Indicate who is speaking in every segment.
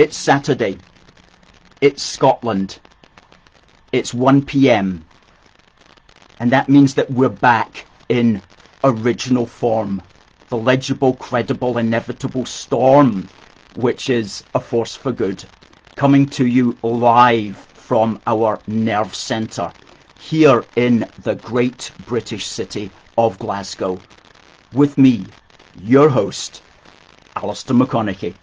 Speaker 1: It's Saturday. It's Scotland. It's 1 p.m. And that means that we're back in original form. The legible, credible, inevitable storm, which is A Force for Good, coming to you live from our nerve centre here in the great British city of Glasgow. With me, your host, Alistair McConnachie.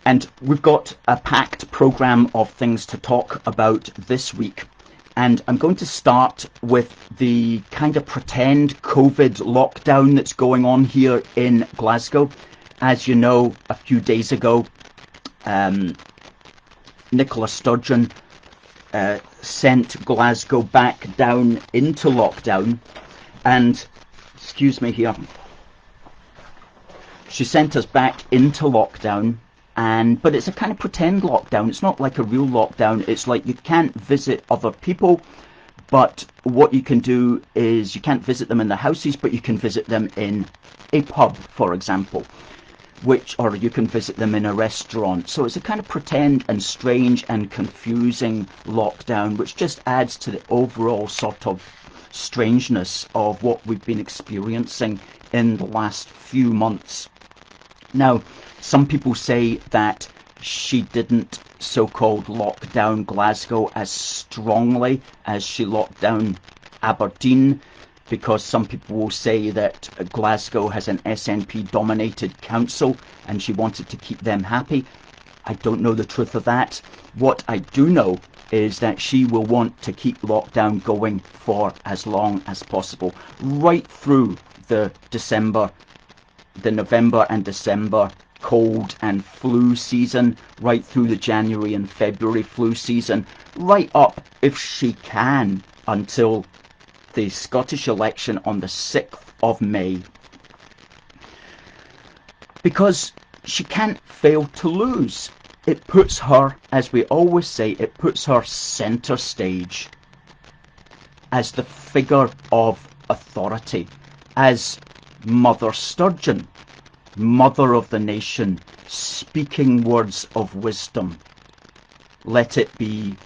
Speaker 1: And we've got a packed programme of things to talk about this week. And I'm going to start with the kind of pretend COVID lockdown that's going on here in Glasgow. As you know, a few days ago, Nicola Sturgeon sent Glasgow back down into lockdown. And, excuse me here, she sent us back into lockdown. But it's a kind of pretend lockdown. It's not like a real lockdown. It's like you can't visit other people, but what you can do is you can't visit them in their houses, but you can visit them in a pub, for example, or you can visit them in a restaurant. So it's a kind of pretend and strange and confusing lockdown, which just adds to the overall sort of strangeness of what we've been experiencing in the last few months. Now, some people say that she didn't so-called lock down Glasgow as strongly as she locked down Aberdeen, because some people will say that Glasgow has an SNP-dominated council and she wanted to keep them happy. I don't know the truth of that. What I do know is that she will want to keep lockdown going for as long as possible, right through the November and December cold and flu season, right through the January and February flu season, right up, if she can, until the Scottish election on the 6th of May. Because she can't fail to lose. It puts her, as we always say, it puts her centre stage as the figure of authority, as Mother Sturgeon, mother of the nation, speaking words of wisdom. Let it be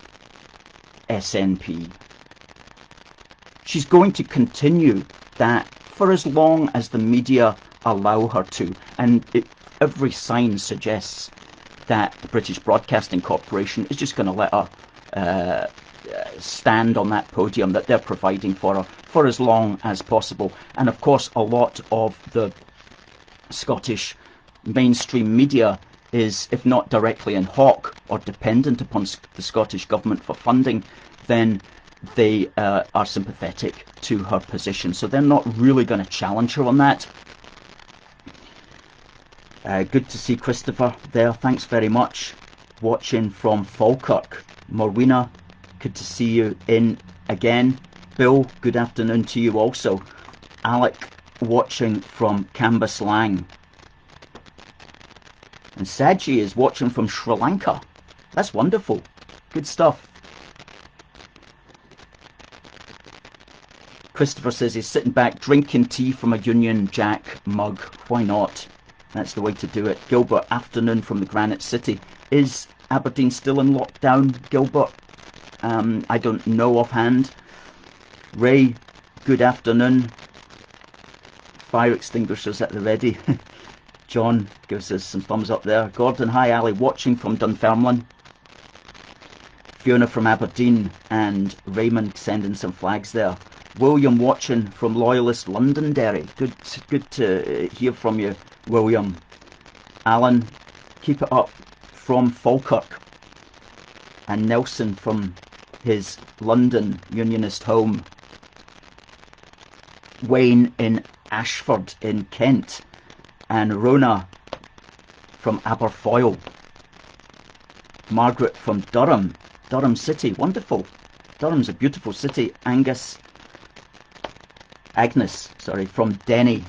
Speaker 1: SNP. She's going to continue that for as long as the media allow her to, and every sign suggests that the British Broadcasting Corporation is just going to let her stand on that podium that they're providing for her for as long as possible. And of course, a lot of the Scottish mainstream media is, if not directly in hock or dependent upon the Scottish Government for funding, then they are sympathetic to her position. So they're not really going to challenge her on that. Good to see Christopher there. Thanks very much. Watching from Falkirk. Morwena, good to see you in again. Bill, good afternoon to you also. Alec, watching from Cambuslang. And Saji is watching from Sri Lanka. That's wonderful. Good stuff. Christopher says he's sitting back drinking tea from a Union Jack mug. Why not? That's the way to do it. Gilbert, afternoon from the Granite City. Is Aberdeen still in lockdown, Gilbert? I don't know offhand. Ray, good afternoon. Fire extinguishers at the ready. John gives us some thumbs up there. Gordon, hi Ali, watching from Dunfermline. Fiona from Aberdeen, and Raymond sending some flags there. William watching from Loyalist Londonderry. Good to hear from you, William. Alan, keep it up from Falkirk. And Nelson from his London Unionist home. Wayne in Ashford in Kent, and Rona from Aberfoyle. Margaret from Durham City, wonderful. Durham's a beautiful city. Agnes, from Denny.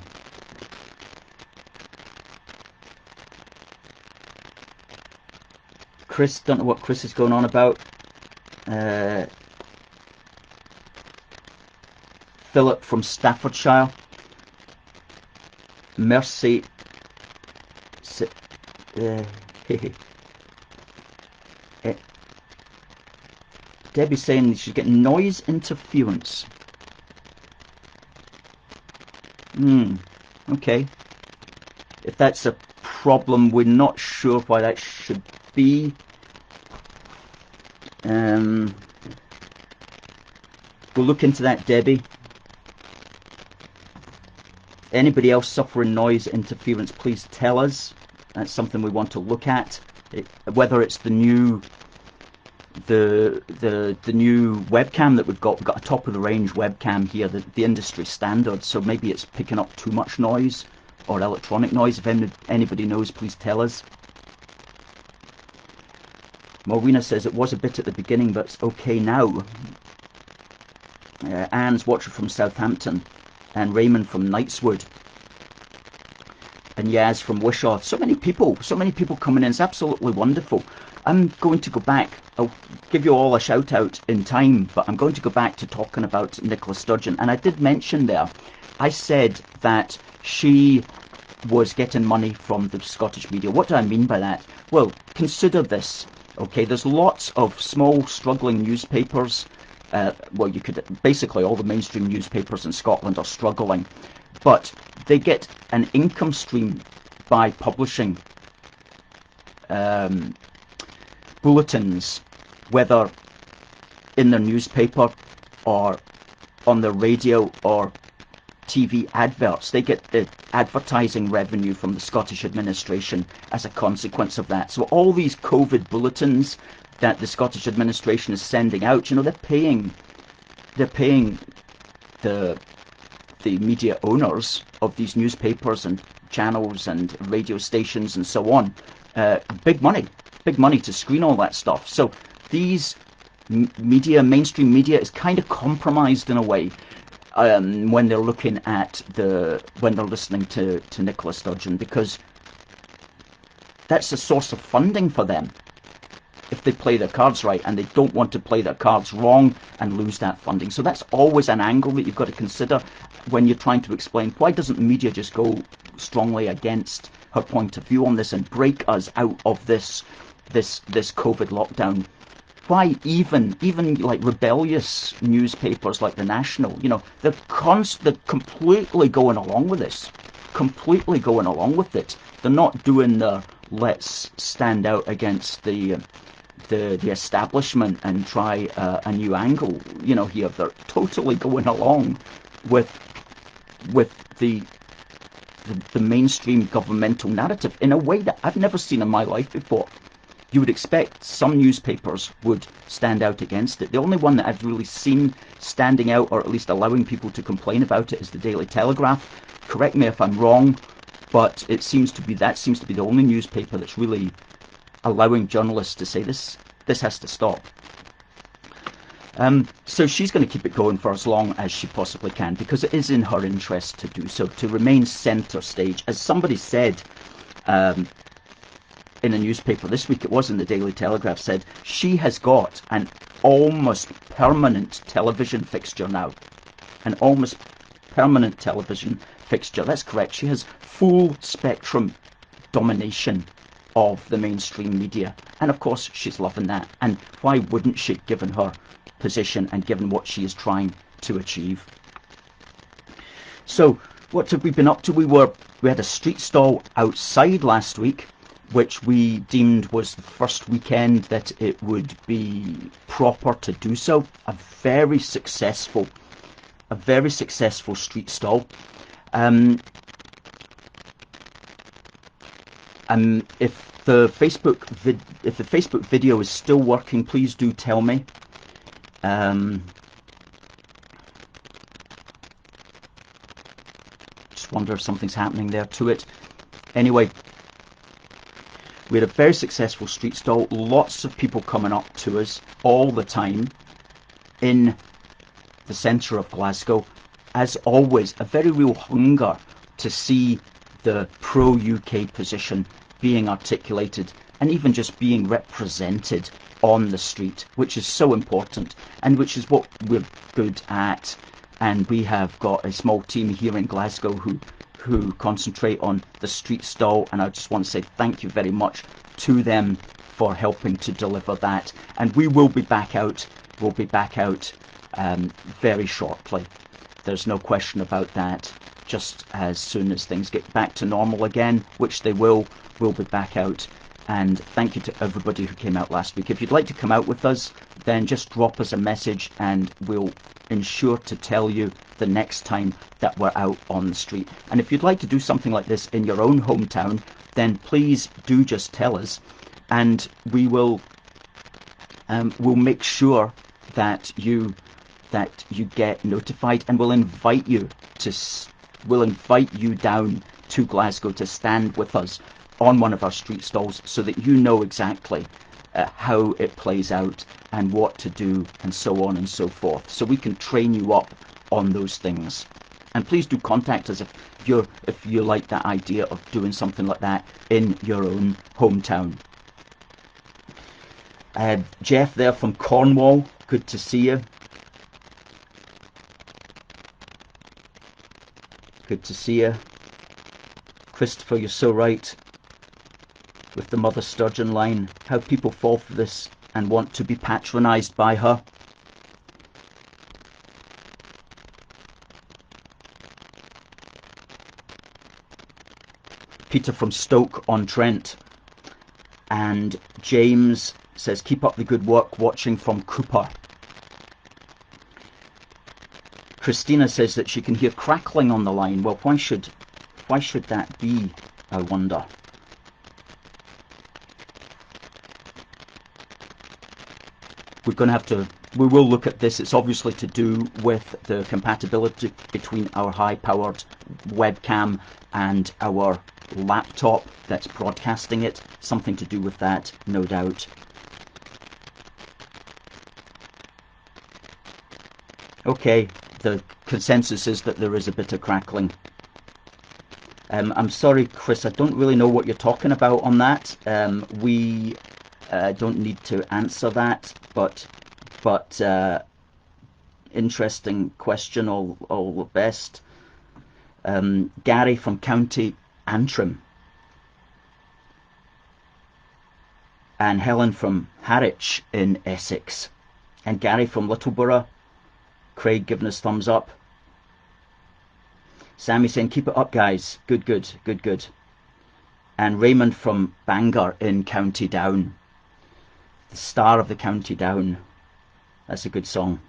Speaker 1: Chris, don't know what Chris is going on about. Philip from Staffordshire. Mercy Debbie's saying she's getting noise interference. Okay. If that's a problem, we're not sure why that should be. We'll look into that, Debbie. Anybody else suffering noise interference, please tell us. That's something we want to look at. Whether it's the new webcam that we've got a top of the range webcam here, the industry standard, so maybe it's picking up too much noise or electronic noise. If anybody knows, please tell us. Maureen says it was a bit at the beginning, but it's okay now. Anne's watching from Southampton, and Raymond from Knightswood, and Yaz from Wishaw. So many people coming in. It's absolutely wonderful. I'm going to go back. I'll give you all a shout out in time, but I'm going to go back to talking about Nicola Sturgeon. And I did mention there, I said that she was getting money from the Scottish media. What do I mean by that? Well, consider this. Okay, there's lots of small, struggling newspapers. Well, you could basically all the mainstream newspapers in Scotland are struggling, but they get an income stream by publishing bulletins, whether in their newspaper or on their radio or TV adverts. They get the advertising revenue from the Scottish administration as a consequence of that. So all these COVID bulletins that the Scottish administration is sending out, you know, they're paying the media owners of these newspapers and channels and radio stations and so on big money to screen all that stuff. So these mainstream media is kind of compromised in a way when they're looking at when they're listening to Nicola Sturgeon, because that's a source of funding for them if they play their cards right, and they don't want to play their cards wrong and lose that funding. So that's always an angle that you've got to consider when you're trying to explain why doesn't media just go strongly against her point of view on this and break us out of this COVID lockdown. Why even like rebellious newspapers like the National, you know, they're completely going along with this, completely going along with it. They're not doing the let's stand out against the establishment and try a new angle, you know, here. They're totally going along with the mainstream governmental narrative in a way that I've never seen in my life before. You would expect some newspapers would stand out against it. The only one that I've really seen standing out, or at least allowing people to complain about it, is the Daily Telegraph. Correct me if I'm wrong, but that seems to be the only newspaper that's really allowing journalists to say this has to stop. So she's going to keep it going for as long as she possibly can, because it is in her interest to do so, to remain centre stage. As somebody said in a newspaper this week, it was in the Daily Telegraph, said she has got an almost permanent television fixture now. An almost permanent television fixture. That's correct. She has full spectrum domination of the mainstream media. And of course, she's loving that. And why wouldn't she, given her position and given what she is trying to achieve? So, what have we been up to? We had a street stall outside last week, which we deemed was the first weekend that it would be proper to do so. A very successful street stall. If the Facebook video is still working, please do tell me. Just wonder if something's happening there to it. Anyway, we had a very successful street stall. Lots of people coming up to us all the time in the centre of Glasgow. As always, a very real hunger to see the pro-UK position being articulated and even just being represented on the street, which is so important and which is what we're good at. And we have got a small team here in Glasgow who who concentrate on the street stall, and I just want to say thank you very much to them for helping to deliver that. And we will be back out. We'll be back out very shortly. There's no question about that. Just as soon as things get back to normal again, which they will, we'll be back out. And thank you to everybody who came out last week. If you'd like to come out with us, then just drop us a message and we'll ensure to tell you the next time that we're out on the street. And if you'd like to do something like this in your own hometown, then please do just tell us, and we will we'll make sure that you get notified, and we'll invite you down to Glasgow to stand with us on one of our street stalls, so that you know exactly how it plays out and what to do and so on and so forth, so we can train you up on those things. And please do contact us if you like that idea of doing something like that in your own hometown. Jeff there from Cornwall, good to see you. Good to see you. Christopher, you're so right with the Mother Sturgeon line. How people fall for this and want to be patronised by her. Peter from Stoke-on-Trent. And James says, keep up the good work, watching from Cooper. Christina says that she can hear crackling on the line. Well, why should that be, I wonder? We will look at this. It's obviously to do with the compatibility between our high-powered webcam and our laptop that's broadcasting it. Something to do with that, no doubt. Okay, the consensus is that there is a bit of crackling. I'm sorry, Chris, I don't really know what you're talking about on that. We don't need to answer that, but interesting question, all the best. Gary from County Antrim, and Helen from Harwich in Essex, and Gary from Littleborough. Craig giving us thumbs up. Sammy saying, keep it up, guys. Good. And Raymond from Bangor in County Down. The star of the County Down. That's a good song.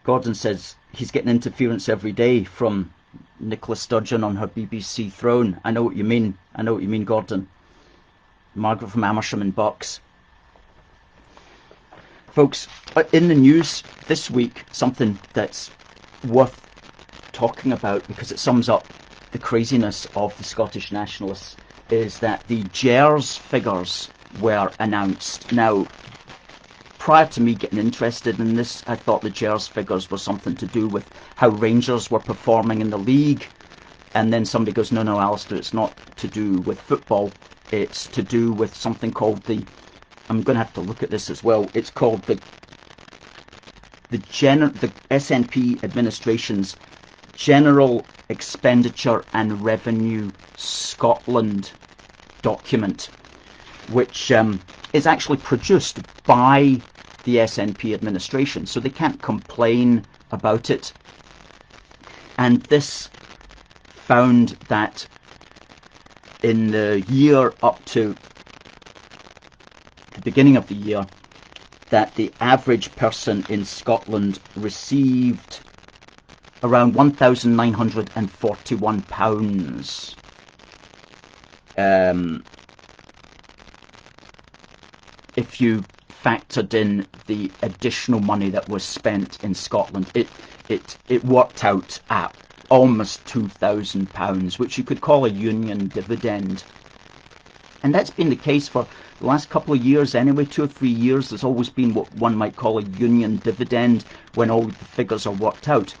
Speaker 1: Gordon says he's getting interference every day from Nicola Sturgeon on her BBC throne. I know what you mean, Gordon. Margaret from Amersham in Bucks. Folks, in the news this week, something that's worth talking about because it sums up the craziness of the Scottish nationalists is that the GERS figures were announced. Now, prior to me getting interested in this, I thought the GERS figures were something to do with how Rangers were performing in the league. And then somebody goes, no, Alistair, it's not to do with football. It's to do with something called the... I'm going to have to look at this as well. It's called the SNP administration's General Expenditure and Revenue Scotland document, which is actually produced by the SNP administration, so they can't complain about it. And this found that in the year up to the beginning of the year, that the average person in Scotland received around £1,941. If you factored in the additional money that was spent in Scotland, it worked out at almost £2,000, which you could call a union dividend. And that's been the case for the last couple of years anyway, 2 or 3 years. There's always been what one might call a union dividend when all the figures are worked out.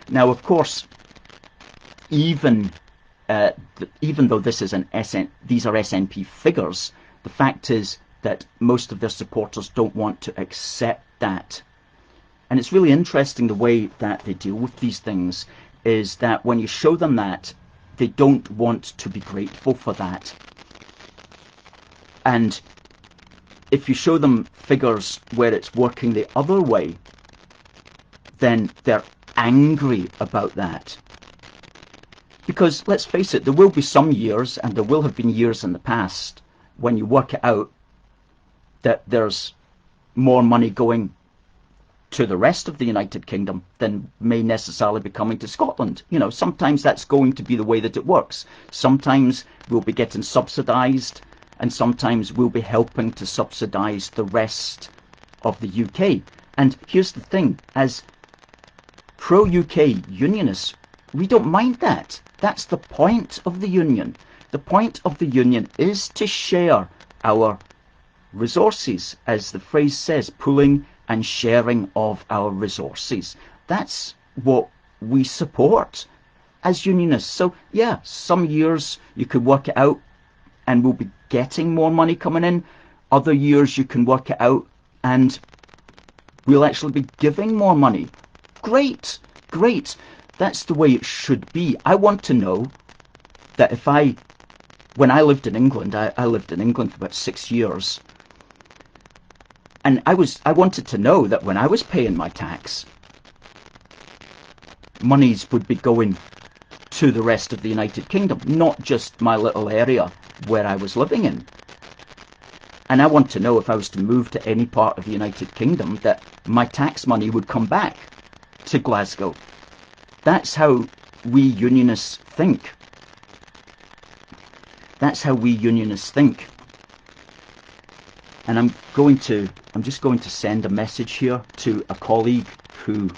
Speaker 1: Now, of course, even though this is these are SNP figures, the fact is that most of their supporters don't want to accept that. And it's really interesting the way that they deal with these things is that when you show them that, they don't want to be grateful for that. And if you show them figures where it's working the other way, then they're angry about that. Because let's face it, there will be some years, and there will have been years in the past, when you work it out that there's more money going to the rest of the United Kingdom than may necessarily be coming to Scotland. You know, sometimes that's going to be the way that it works. Sometimes we'll be getting subsidised, and sometimes we'll be helping to subsidise the rest of the UK. And here's the thing, as pro-UK unionists, we don't mind that. That's the point of the union. The point of the union is to share our resources, as the phrase says, pooling and sharing of our resources. That's what we support as unionists. So yeah, some years you could work it out and we'll be getting more money coming in. Other years you can work it out and we'll actually be giving more money. Great, great. That's the way it should be. I want to know that when I lived in England, I lived in England for about 6 years, and I wanted to know that when I was paying my tax, monies would be going to the rest of the United Kingdom, not just my little area where I was living in. And I want to know if I was to move to any part of the United Kingdom that my tax money would come back to Glasgow. That's how we unionists think. That's how we unionists think. And I'm just going to send a message here to a colleague who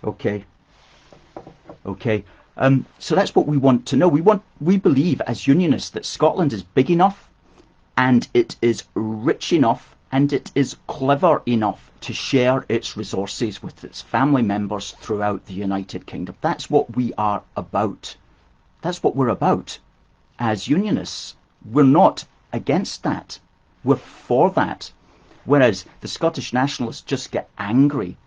Speaker 1: okay. So that's what we want to know. We believe as unionists that Scotland is big enough and it is rich enough and it is clever enough to share its resources with its family members throughout the United Kingdom. That's what we are about. That's what we're about as unionists. We're not against that. We're for that. Whereas the Scottish nationalists just get angry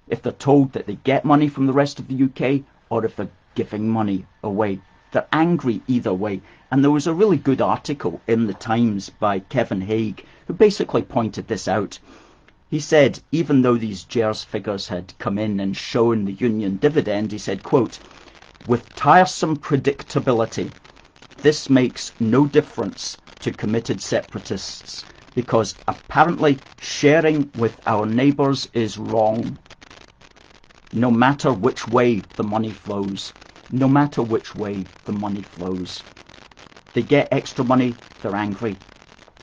Speaker 1: if they're told that they get money from the rest of the UK or if they're giving money away. They're angry either way. And there was a really good article in the Times by Kevin Haig who basically pointed this out. He said, even though these GERS figures had come in and shown the union dividend, he said, quote, with tiresome predictability, this makes no difference to committed separatists because apparently sharing with our neighbours is wrong. No matter which way the money flows. No matter which way the money flows. They get extra money, they're angry.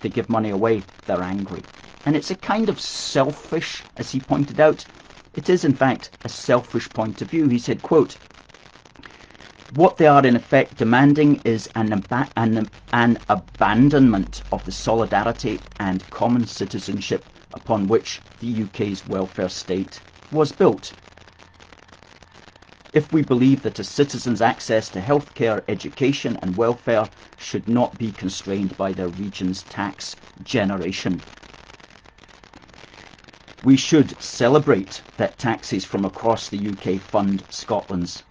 Speaker 1: They give money away, they're angry. And it's a kind of selfish, as he pointed out, it is in fact a selfish point of view. He said, quote, what they are in effect demanding is an abandonment of the solidarity and common citizenship upon which the UK's welfare state was built. If we believe that a citizen's access to healthcare, education and welfare should not be constrained by their region's tax generation. We should celebrate that taxes from across the UK fund Scotland's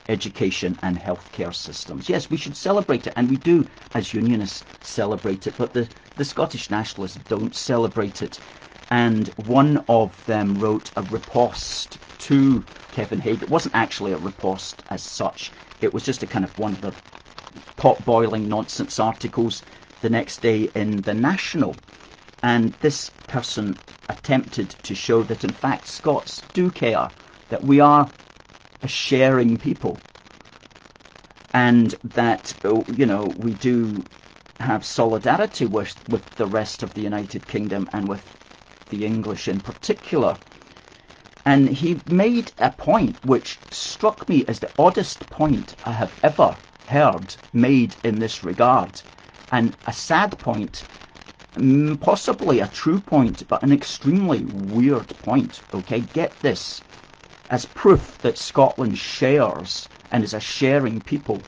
Speaker 1: education and healthcare systems. Yes, we should celebrate it, and we do as unionists celebrate it, but the Scottish nationalists don't celebrate it. And one of them wrote a riposte to Kevin Haig. It wasn't actually a riposte as such. It was just a kind of one of the pot-boiling nonsense articles the next day in The National. And this person attempted to show that in fact Scots do care, that we are a sharing people, and that, you know, we do have solidarity with the rest of the United Kingdom and with the English in particular. And he made a point which struck me as the oddest point I have ever heard made in this regard, and a sad point, possibly a true point, but an extremely weird point. Okay, get this. As proof that Scotland shares and is a sharing people,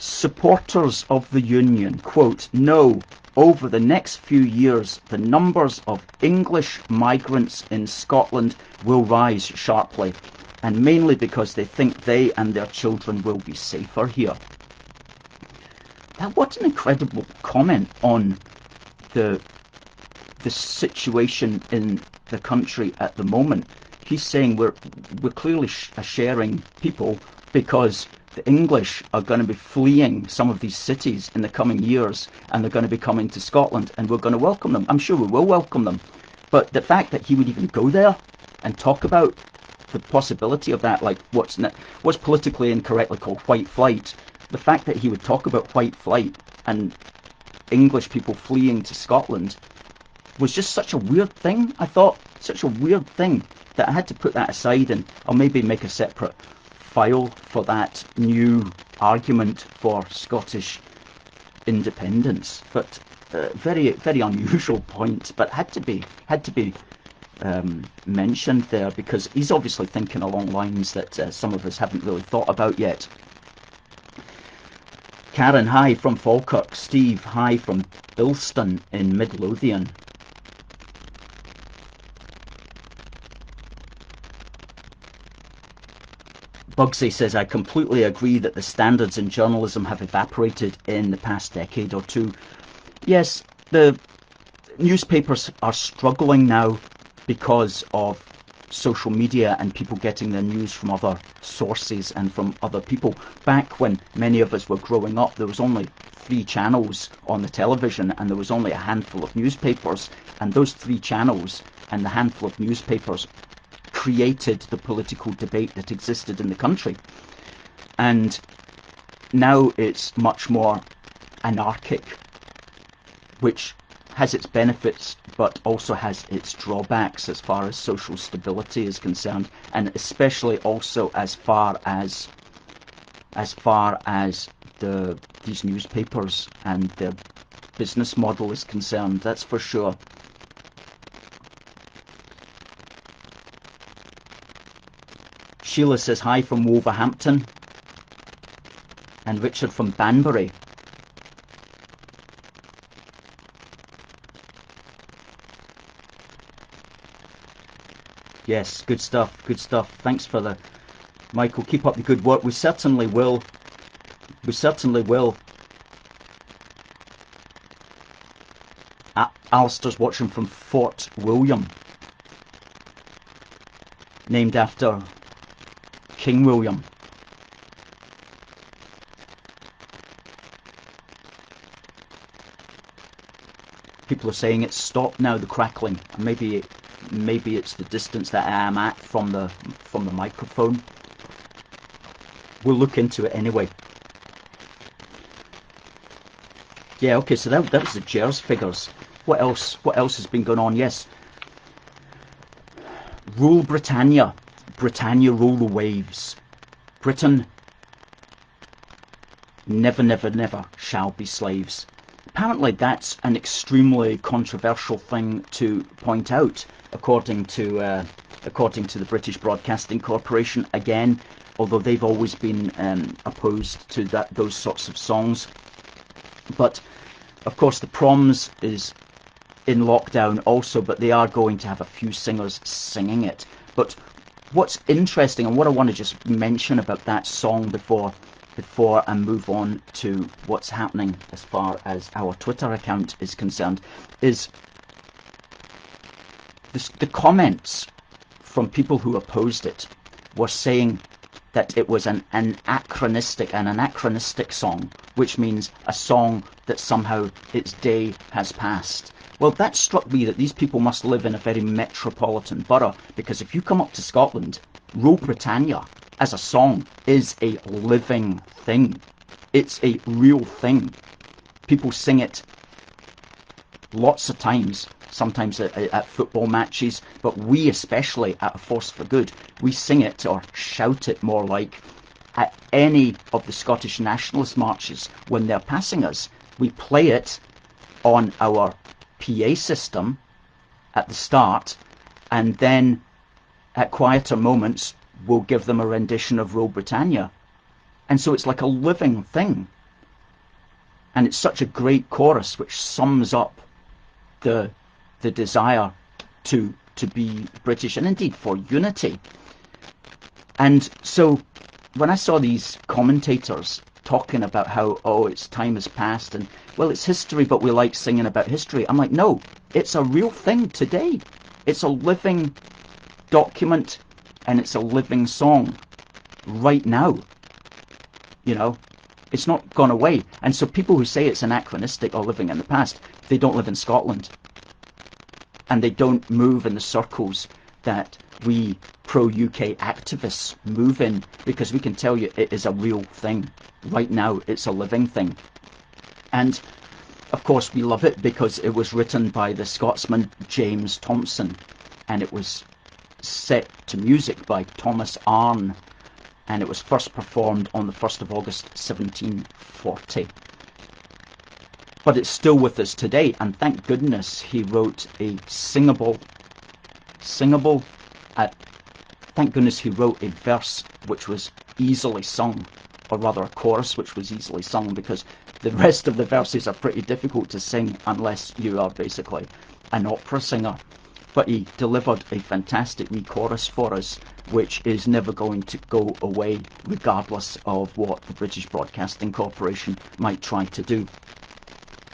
Speaker 1: Supporters of the Union, quote, "No, over the next few years, the numbers of English migrants in Scotland will rise sharply, and mainly because they think they and their children will be safer here." Now, what an incredible comment on the situation in the country at the moment. He's saying we're clearly a sharing people because the English are going to be fleeing some of these cities in the coming years, and they're going to be coming to Scotland, and we're going to welcome them. I'm sure we will welcome them. But the fact that he would even go there and talk about the possibility of that, like what's politically incorrectly called white flight, the fact that he would talk about white flight and English people fleeing to Scotland was just such a weird thing. I thought, such a weird thing, that I had to put that aside, and I'll maybe make a separate file for that new argument for Scottish independence. But very, very unusual point, but had to be mentioned there, because he's obviously thinking along lines that some of us haven't really thought about yet. Karen, hi from Falkirk. Steve, hi from Bilston in Midlothian. Bugsy says, "I completely agree that the standards in journalism have evaporated in the past decade or two." Yes, the newspapers are struggling now because of social media and people getting their news from other sources and from other people. Back when many of us were growing up, there was only 3 channels on the television, and there was only a handful of newspapers, and those 3 channels and the handful of newspapers created the political debate that existed in the country. And now it's much more anarchic, which has its benefits but also has its drawbacks as far as social stability is concerned, and especially also as far as these newspapers and their business model is concerned. That's for sure. Sheila says, "Hi from Wolverhampton," and Richard from Banbury. Yes, good stuff, good stuff. Thanks for the... Michael, keep up the good work. We certainly will. We certainly will. Alistair's watching from Fort William, named after King William. People are saying it's stopped now, the crackling. Maybe it's the distance that I am at from the microphone. We'll look into it anyway. Yeah, okay, so that was the GERS figures. What else has been going on? Yes. Rule Britannia. Britannia rule the waves. Britain never, never, never shall be slaves. Apparently that's an extremely controversial thing to point out, according to the British Broadcasting Corporation, again, although they've always been opposed to those sorts of songs. But of course the Proms is in lockdown also, but they are going to have a few singers singing it. But what's interesting, and what I want to just mention about that song before I move on to what's happening as far as our Twitter account is concerned, is the comments from people who opposed it were saying that it was an anachronistic song, which means a song that somehow its day has passed. Well, that struck me that these people must live in a very metropolitan borough, because if you come up to Scotland, Rule Britannia as a song is a living thing. It's a real thing. People sing it lots of times, sometimes at football matches, but we especially at A Force for Good, we sing it, or shout it more like, at any of the Scottish nationalist marches when they're passing us. We play it on our PA system at the start, and then at quieter moments we'll give them a rendition of Rule Britannia. And so it's like a living thing. And it's such a great chorus which sums up the desire to be British, and indeed for unity. And so when I saw these commentators talking about how, oh, it's time has passed, and well, it's history, but we like singing about history, I'm like, no, it's a real thing today. It's a living document, and it's a living song right now. You know, it's not gone away. And so people who say it's anachronistic or living in the past, they don't live in Scotland. And they don't move in the circles that we pro-UK activists move in, because we can tell you it is a real thing. Right now, it's a living thing. And, of course, we love it because it was written by the Scotsman James Thomson, and it was set to music by Thomas Arne, and it was first performed on the 1st of August 1740. But it's still with us today, and thank goodness he wrote a thank goodness he wrote a verse which was easily sung, or rather a chorus which was easily sung, because the rest of the verses are pretty difficult to sing unless you are basically an opera singer. But he delivered a fantastic wee chorus for us, which is never going to go away, regardless of what the British Broadcasting Corporation might try to do.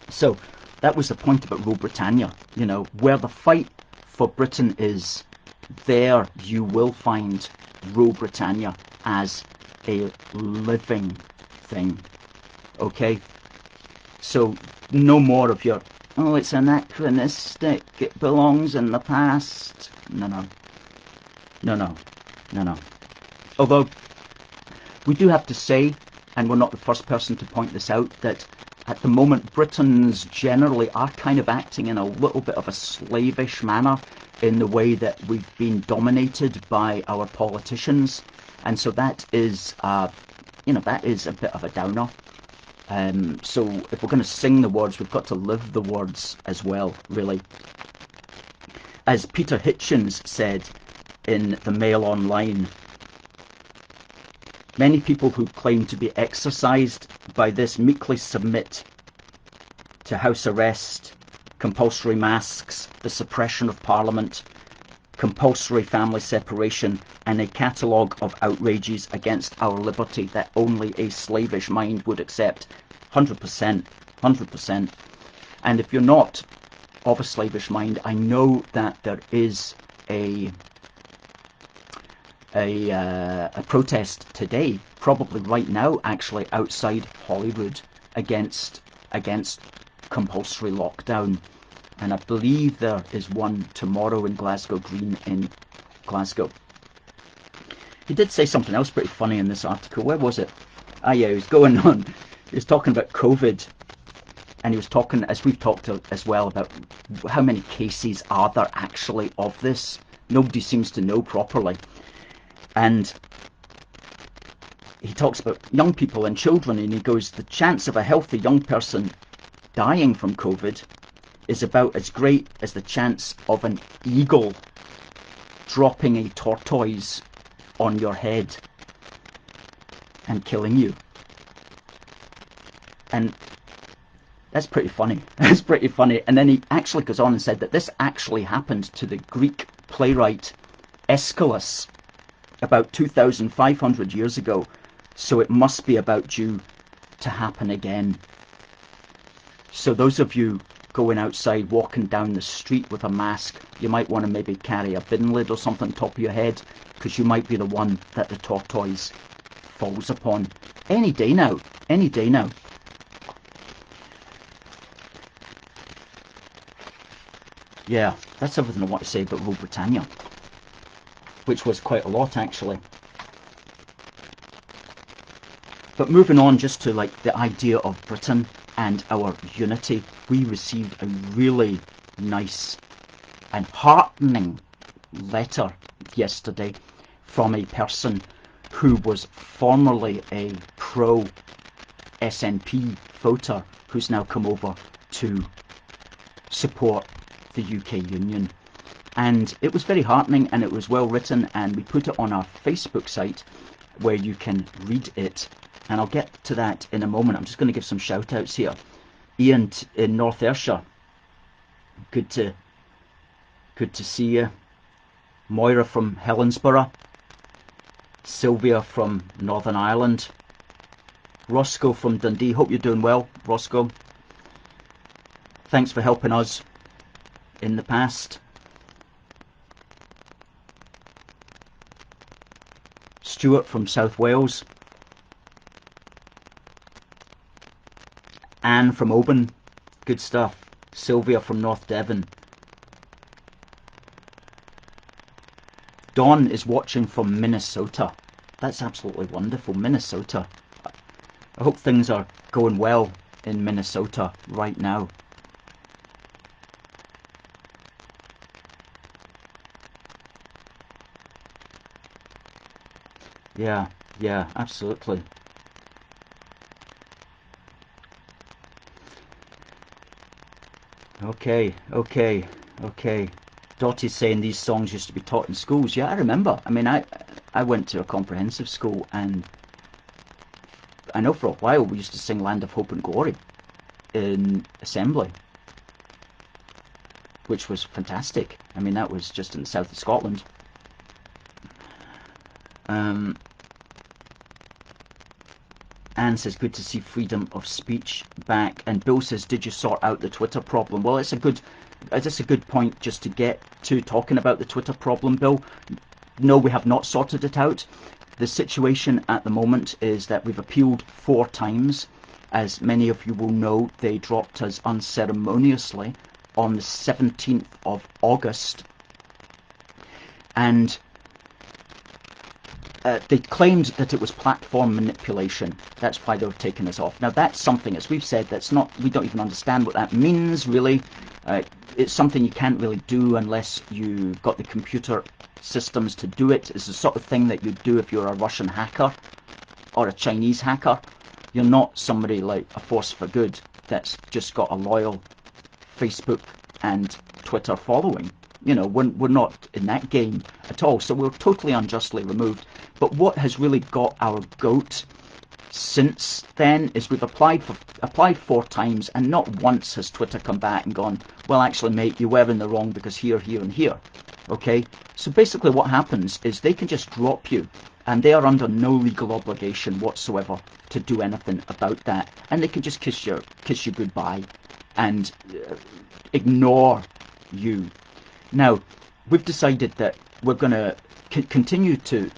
Speaker 1: So that was the point about Rule Britannia. You know, where the fight for Britain is, there you will find Rule Britannia as a living thing. Okay? So no more of your, oh, it's anachronistic, it belongs in the past. No. Although, we do have to say, and we're not the first person to point this out, that at the moment Britons generally are kind of acting in a little bit of a slavish manner in the way that we've been dominated by our politicians. And so that is, that is a bit of a downer. So if we're going to sing the words, we've got to live the words as well, really. As Peter Hitchens said in the Mail Online, many people who claim to be exorcised by this meekly submit to house arrest, compulsory masks, the suppression of Parliament, compulsory family separation, and a catalogue of outrages against our liberty that only a slavish mind would accept. 100%. And if you're not of a slavish mind, I know that there is a protest today, probably right now actually, outside Holyrood against compulsory lockdown. And I believe there is one tomorrow in Glasgow Green in Glasgow. He did say something else pretty funny in this article. Where was it? Ah, yeah, he was going on. He was talking about COVID. And he was talking, as we've talked as well, about how many cases are there actually of this. Nobody seems to know properly. And he talks about young people and children, and he goes, the chance of a healthy young person dying from COVID is about as great as the chance of an eagle dropping a tortoise on your head and killing you. And that's pretty funny. That's pretty funny. And then he actually goes on and said that this actually happened to the Greek playwright Aeschylus about 2,500 years ago. So it must be about due to happen again. So those of you going outside, walking down the street with a mask, you might want to maybe carry a bin lid or something on top of your head, because you might be the one that the tortoise falls upon. Any day now. Any day now. Yeah, that's everything I want to say about Rule Britannia, which was quite a lot actually. But moving on just to like the idea of Britain and our unity, we received a really nice and heartening letter yesterday from a person who was formerly a pro-SNP voter who's now come over to support the UK Union. And it was very heartening, and it was well written, and we put it on our Facebook site where you can read it. And I'll get to that in a moment. I'm just going to give some shout outs here. Ian in North Ayrshire, good to see you. Moira from Helensburgh, Sylvia from Northern Ireland, Roscoe from Dundee. Hope you're doing well, Roscoe. Thanks for helping us in the past. Stuart from South Wales. Anne from Oban. Good stuff. Sylvia from North Devon. Dawn is watching from Minnesota. That's absolutely wonderful. Minnesota. I hope things are going well in Minnesota right now. Yeah, absolutely. Okay. Dottie's saying these songs used to be taught in schools. Yeah, I remember. I mean, I went to a comprehensive school, and I know for a while we used to sing Land of Hope and Glory in assembly, which was fantastic. I mean, that was just in the south of Scotland. Anne says, good to see freedom of speech back. And Bill says, did you sort out the Twitter problem? Well, it's a good point just to get to talking about the Twitter problem, Bill. No, we have not sorted it out. The situation at the moment is that we've appealed 4 times. As many of you will know, they dropped us unceremoniously on the 17th of August. And they claimed that it was platform manipulation. That's why they were taking us off. Now, that's something, as we've said, we don't even understand what that means, really. It's something you can't really do unless you've got the computer systems to do it. It's the sort of thing that you'd do if you're a Russian hacker or a Chinese hacker. You're not somebody like a Force for Good that's just got a loyal Facebook and Twitter following. You know, we're not in that game at all, so we're totally unjustly removed. But what has really got our goat since then is we've applied 4 times, and not once has Twitter come back and gone, well, actually, mate, you were in the wrong because here, and here. Okay? So basically what happens is they can just drop you, and they are under no legal obligation whatsoever to do anything about that. And they can just kiss you goodbye and ignore you. Now, we've decided that we're going to continue to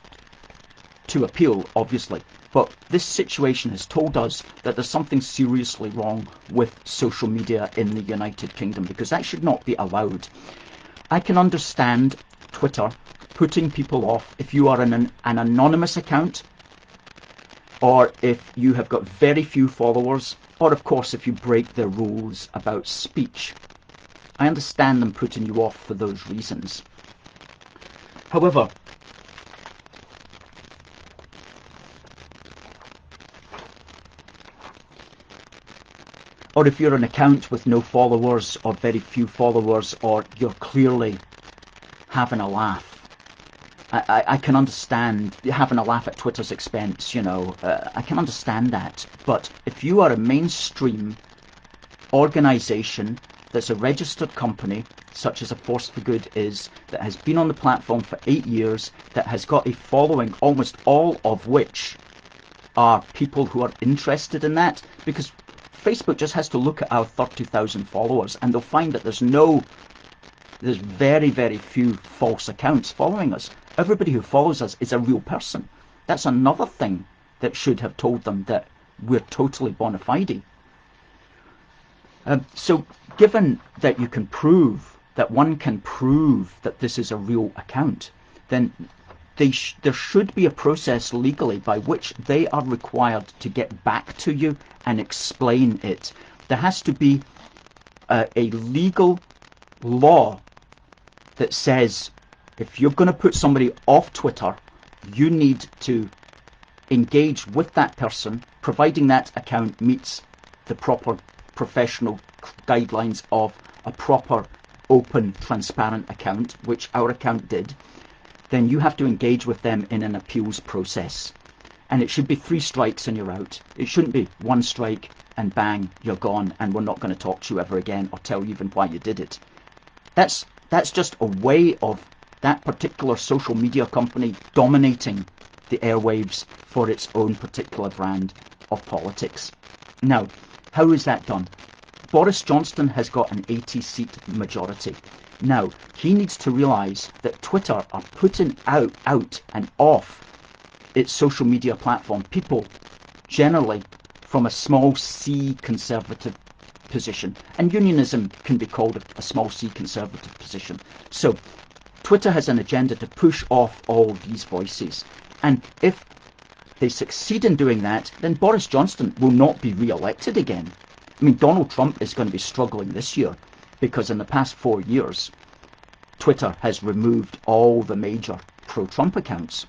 Speaker 1: appeal, obviously, but this situation has told us that there's something seriously wrong with social media in the United Kingdom, because that should not be allowed. I can understand Twitter putting people off if you are an anonymous account, or if you have got very few followers, or of course if you break their rules about speech. I understand them putting you off for those reasons. However, or if you're an account with no followers or very few followers, or you're clearly having a laugh, I can understand having a laugh at Twitter's expense, you know, I can understand that. But if you are a mainstream organisation that's a registered company, such as a Force for Good is, that has been on the platform for 8 years, that has got a following, almost all of which are people who are interested in that, because Facebook just has to look at our 30,000 followers and they'll find that there's very, very few false accounts following us. Everybody who follows us is a real person. That's another thing that should have told them that we're totally bona fide. So given that you can prove, that one can prove that this is a real account, then there should be a process legally by which they are required to get back to you and explain it. There has to be a legal law that says if you're going to put somebody off Twitter, you need to engage with that person, providing that account meets the proper professional guidelines of a proper, open, transparent account, which our account did. Then you have to engage with them in an appeals process. And it should be 3 strikes and you're out. It shouldn't be 1 strike and bang, you're gone, and we're not going to talk to you ever again or tell you even why you did it. That's just a way of that particular social media company dominating the airwaves for its own particular brand of politics. Now, how is that done? Boris Johnson has got an 80-seat majority. Now, he needs to realise that Twitter are putting out and off its social media platform people generally from a small c conservative position. And unionism can be called a small c conservative position. So Twitter has an agenda to push off all these voices. And if they succeed in doing that, then Boris Johnson will not be re-elected again. I mean, Donald Trump is going to be struggling this year because in the past 4 years, Twitter has removed all the major pro-Trump accounts,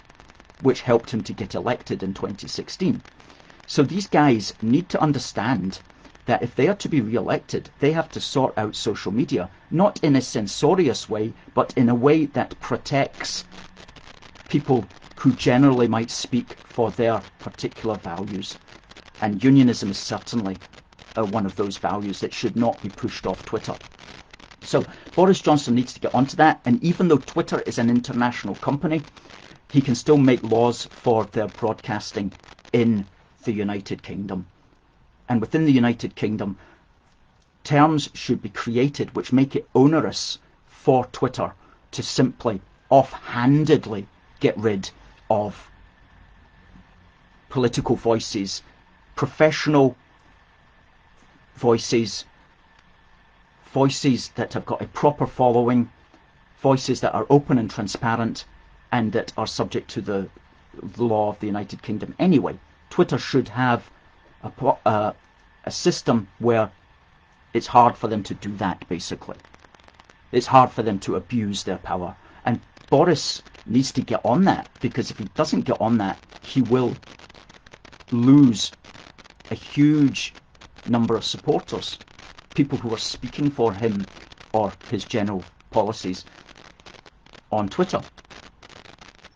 Speaker 1: which helped him to get elected in 2016. So these guys need to understand that if they are to be re-elected, they have to sort out social media, not in a censorious way, but in a way that protects people who generally might speak for their particular values. And unionism is certainly one of those values that should not be pushed off Twitter. So Boris Johnson needs to get onto that, and even though Twitter is an international company, he can still make laws for their broadcasting in the United Kingdom. And within the United Kingdom, terms should be created which make it onerous for Twitter to simply offhandedly get rid of political voices, professional voices, voices that have got a proper following, voices that are open and transparent, and that are subject to the law of the United Kingdom anyway. Twitter should have a system where it's hard for them to do that, basically. It's hard for them to abuse their power. And Boris needs to get on that, because if he doesn't get on that, he will lose a huge number of supporters, people who are speaking for him or his general policies on Twitter.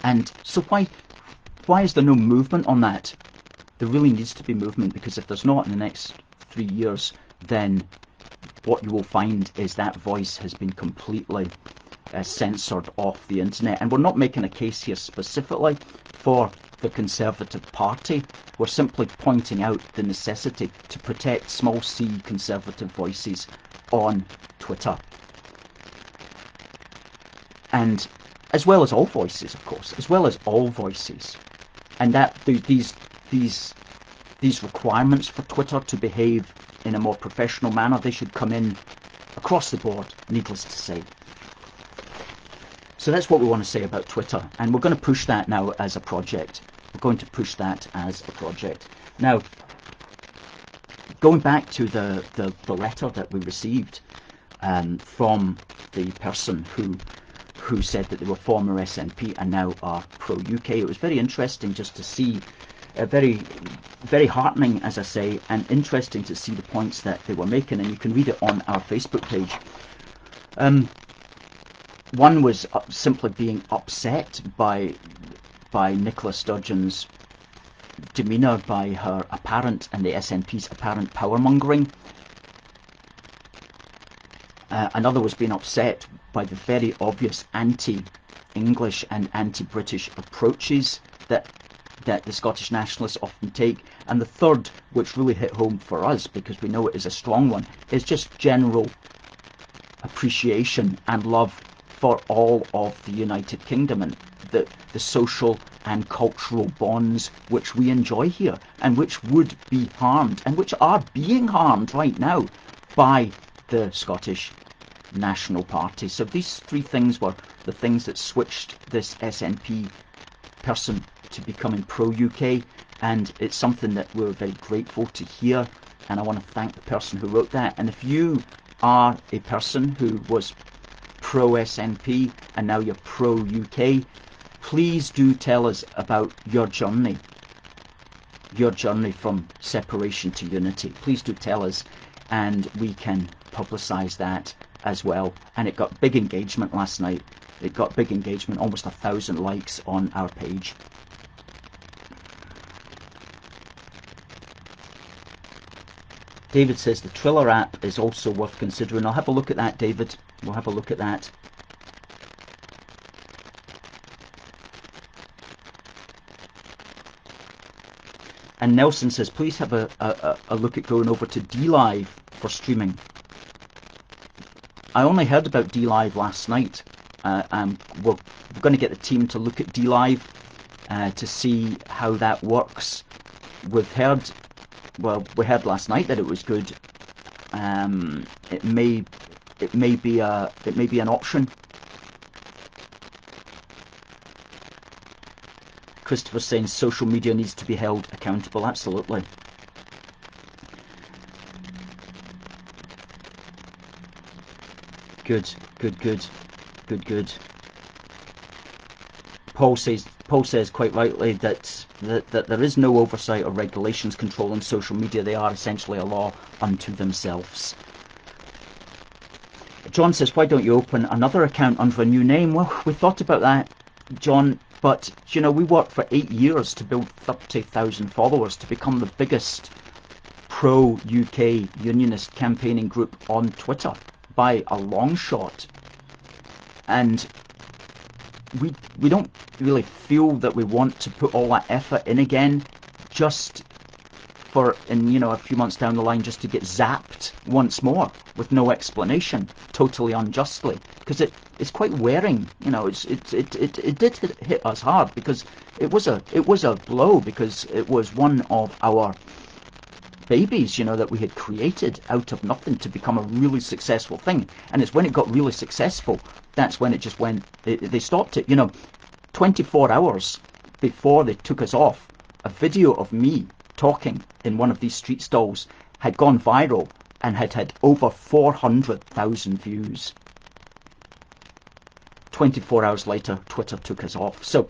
Speaker 1: And so why is there no movement on that? There really needs to be movement, because if there's not in the next 3 years, then what you will find is that voice has been completely censored off the internet. And we're not making a case here specifically for the Conservative Party. We're simply pointing out the necessity to protect small c conservative voices on Twitter. And as well as all voices, of course, as well as all voices. And that these requirements for Twitter to behave in a more professional manner, they should come in across the board, needless to say. So that's what we want to say about Twitter, and we're going to push that now as a project. We're going to push that as a project. Now, going back to the letter that we received from the person who said that they were former SNP and now are pro-UK, it was very interesting just to see, very, very heartening, as I say, and interesting to see the points that they were making, and you can read it on our Facebook page. One was simply being upset by Nicola Sturgeon's demeanour, by her apparent and the SNP's apparent power-mongering. Another was being upset by the very obvious anti-English and anti-British approaches that the Scottish nationalists often take. And the third, which really hit home for us, because we know it is a strong one, is just general appreciation and love for all of the United Kingdom and the social and cultural bonds which we enjoy here, and which would be harmed, and which are being harmed right now by the Scottish National Party. So these three things were the things that switched this SNP person to becoming pro-UK, and it's something that we're very grateful to hear, and I want to thank the person who wrote that. And if you are a person who was pro-SNP and now you're pro-UK, please do tell us about your journey from separation to unity. Please do tell us, and we can publicise that as well. And it got big engagement last night. It got big engagement, almost 1,000 likes on our page. David says the Triller app is also worth considering. I'll have a look at that, David. We'll have a look at that. And Nelson says, please have a look at going over to DLive for streaming. I only heard about DLive last night. We're going to get the team to look at DLive to see how that works. We heard last night that it was good. It may be an option. Christopher saying social media needs to be held accountable. Absolutely. Good. Paul says quite rightly that there is no oversight or regulations controlling social media. They are essentially a law unto themselves. John says, why don't you open another account under a new name? Well, we thought about that, John, but you know, we worked for 8 years to build 30,000 followers to become the biggest pro-UK unionist campaigning group on Twitter by a long shot. And we don't really feel that we want to put all that effort in again just for, a few months down the line, just to get zapped once more with no explanation, totally unjustly, because it's quite wearing. It did hit us hard, because it was a blow, because it was one of our babies, that we had created out of nothing to become a really successful thing. And it's when it got really successful, that's when it just went, they stopped it. 24 hours before they took us off, a video of me talking in one of these street stalls had gone viral and had over 400,000 views. 24 hours later, Twitter took us off. So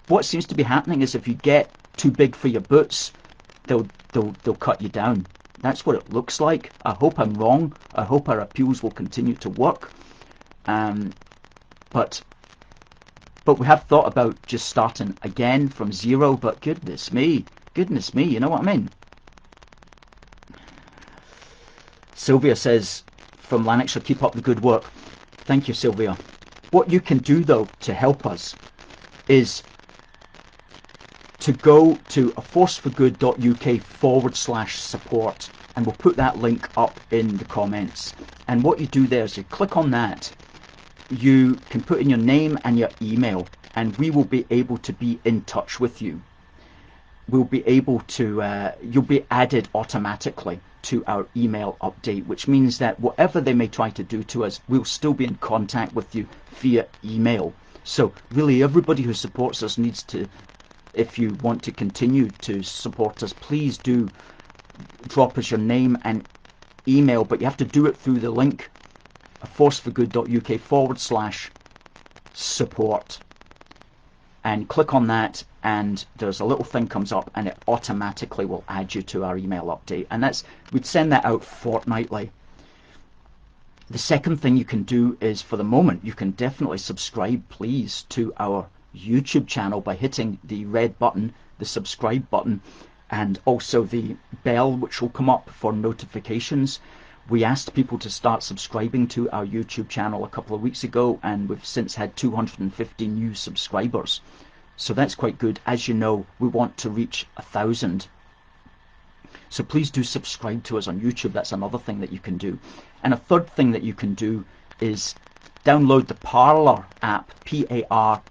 Speaker 1: what seems to be happening is, if you get too big for your boots, they'll cut you down. That's what it looks like. I hope I'm wrong. I hope our appeals will continue to work. But we have thought about just starting again from zero. But goodness me, you know what I mean? Sylvia says from Lanarkshire, keep up the good work. Thank you, Sylvia. What you can do though to help us is to go to aforceforgood.uk/support, and we'll put that link up in the comments. And what you do there is you click on that, you can put in your name and your email, and we will be able to be in touch with you. We'll be able to, you'll be added automatically to our email update, which means that whatever they may try to do to us, we'll still be in contact with you via email. So really, everybody who supports us needs to, if you want to continue to support us, please do drop us your name and email, but you have to do it through the link, aforceforgood.uk/support, and click on that, and there's a little thing comes up, and it automatically will add you to our email update, and we'd send that out fortnightly. The second thing you can do is, for the moment, you can definitely subscribe, please, to our YouTube channel by hitting the red button, the subscribe button, and also the bell, which will come up for notifications. We asked people to start subscribing to our YouTube channel a couple of weeks ago, and we've since had 250 new subscribers. So that's quite good. As you know, we want to reach 1,000. So please do subscribe to us on YouTube. That's another thing that you can do. And a third thing that you can do is download the Parler app, Parler,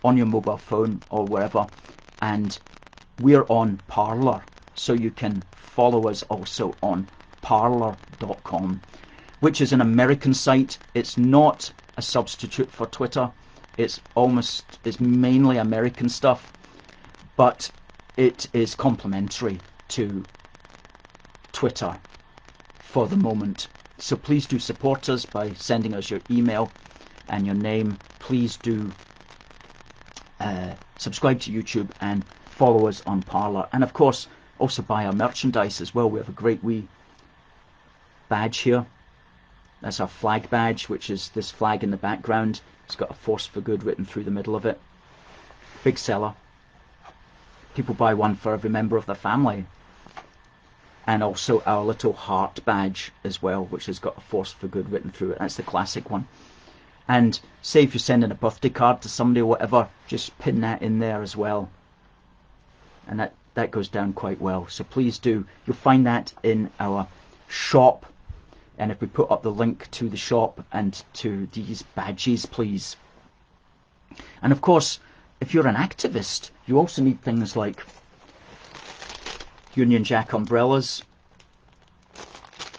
Speaker 1: on your mobile phone or wherever, and we're on Parler, so you can follow us also on Parler.com, which is an American site. It's not a substitute for Twitter. It's mainly American stuff, but it is complementary to Twitter for the moment. So please do support us by sending us your email and your name. Please do subscribe to YouTube and follow us on Parler. And of course, also buy our merchandise as well. We have a great wee badge here. That's our flag badge, which is this flag in the background. It's got A Force for Good written through the middle of it. Big seller. People buy one for every member of their family. and also our little heart badge as well, which has got a force for good written through it. That's the classic one. And say if you're sending a birthday card to somebody or whatever, just pin that in there as well. And that goes down quite well. So please do. You'll find that in our shop. And if we put up the link to the shop and to these badges, please. And of course, if you're an activist, you also need things like Union Jack umbrellas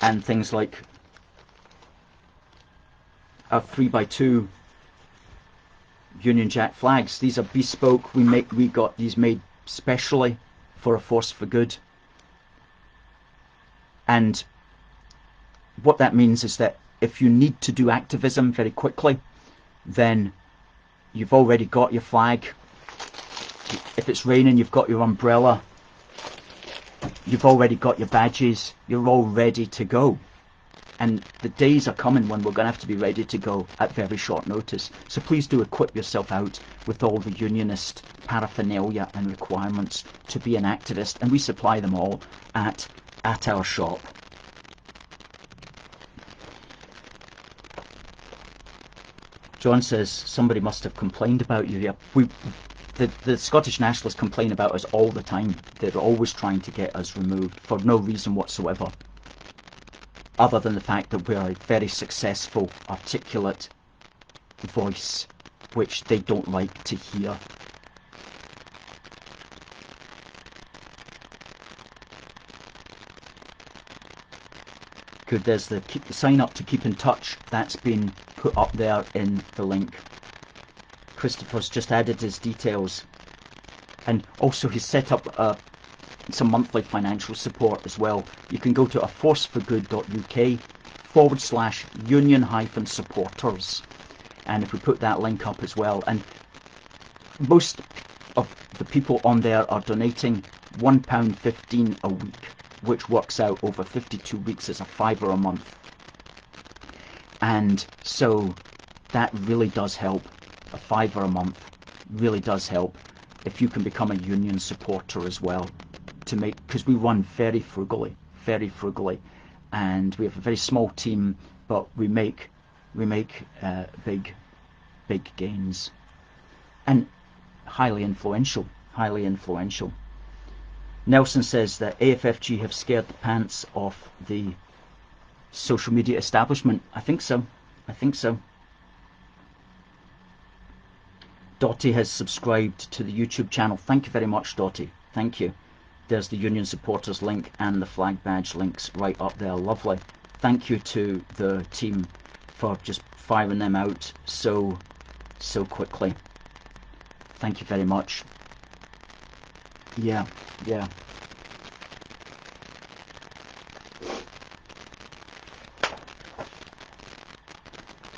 Speaker 1: and things like our 3x2 Union Jack flags. These are bespoke. We got these made specially for a force for good. And what that means is that if you need to do activism very quickly, then you've already got your flag. If it's raining, you've got your umbrella. You've already got your badges. You're all ready to go. And the days are coming when we're going to have to be ready to go at very short notice. So please do equip yourself out with all the unionist paraphernalia and requirements to be an activist. And we supply them all at our shop. John says, somebody must have complained about you. Yeah, the Scottish Nationalists complain about us all the time. They're always trying to get us removed for no reason whatsoever, other than the fact that we're a very successful, articulate voice, which they don't like to hear. Good, there's the sign up to keep in touch. That's been put up there in the link. Christopher's just added his details, and also he's set up some monthly financial support as well. You can go to aforceforgood.uk/union-supporters, and if we put that link up as well, and most of the people on there are donating £1.15 a week, which works out over 52 weeks as a £5 a month. And so that really does help. A £5 a month really does help if you can become a union supporter as well, to make, because we run very frugally, and we have a very small team, but we make big gains, and highly influential. Nelson says that AFFG have scared the pants off the social media establishment. I think so. Dottie has subscribed to the YouTube channel. Thank you very much, Dottie. Thank you. There's the Union Supporters link and the flag badge links right up there. Lovely. Thank you to the team for just firing them out so quickly. Thank you very much. Yeah.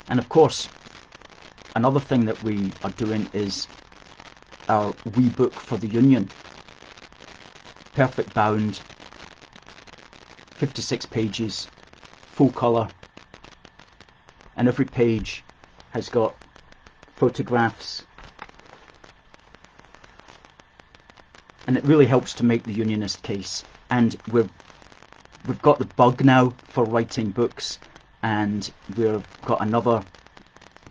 Speaker 1: And of course, another thing that we are doing is our wee book for the union. Perfect bound, 56 pages, full colour, and every page has got photographs, and it really helps to make the unionist case. And we've got the bug now for writing books, and we've got another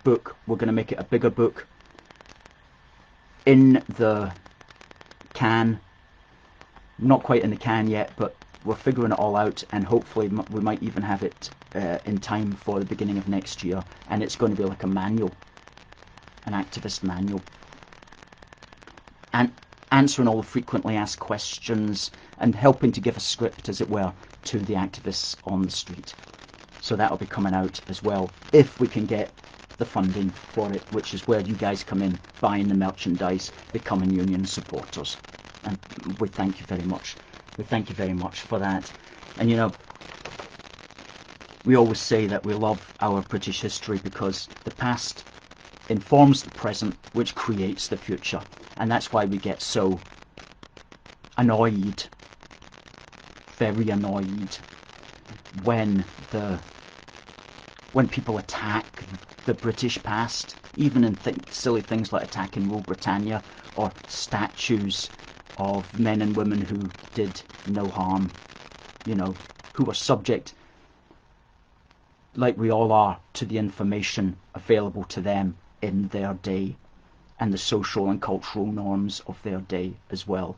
Speaker 1: book. We're going to make it a bigger book in the can. Not quite in the can yet, but we're figuring it all out, and hopefully we might even have it in time for the beginning of next year. And it's going to be like a manual, an activist manual, and answering all the frequently asked questions and helping to give a script, as it were, to the activists on the street. So that'll be coming out as well, if we can get the funding for it, which is where you guys come in, buying the merchandise, becoming union supporters. And we thank you very much. We thank you very much for that. And you know, we always say that we love our British history because the past informs the present, which creates the future. And that's why we get so annoyed, very annoyed, when people attack the British past, even in silly things like attacking Rule Britannia or statues of men and women who did no harm. you know, who were subject, like we all are, to the information available to them in their day and the social and cultural norms of their day as well.